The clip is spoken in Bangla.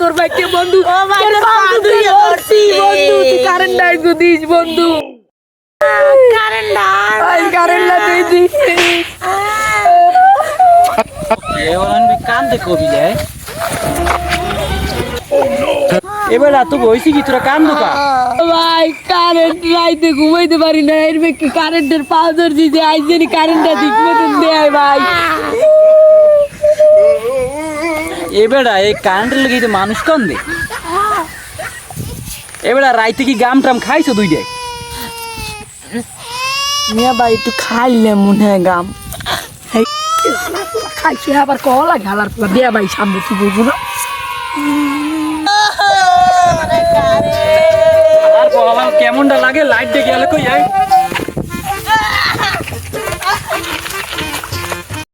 তোর ভাইকে বন্ধু ও ভাই বন্ধু তুই কারেন্ট নাই দিস বন্ধু কারেন্ট কারেন্ট না দিস কান্দে কবি যায় এবার তো বইছি কি তোরা কান্দু কা ভাই কারেন্ট রাইতে ঘুমাইতে পারি না এর কি কারেন্টের পাওয়ার দিতে আইজেনি কারেন্টটা ঠিক মতন দেয় ভাই এবার এই কারেন্টের লেগে তো মানুষ কান্দে এবার রাইতে কি গাম টাম খাইছো দুই দেয় মিয়া ভাই একটু খাইলে মনে হয় গাম খাইছে আবার কলা ঘালার পর দেয়া ভাই সামনে তুই বুঝবো না আর বাবা কেমনটা লাগে লাইট দেখে গেলে কই যায়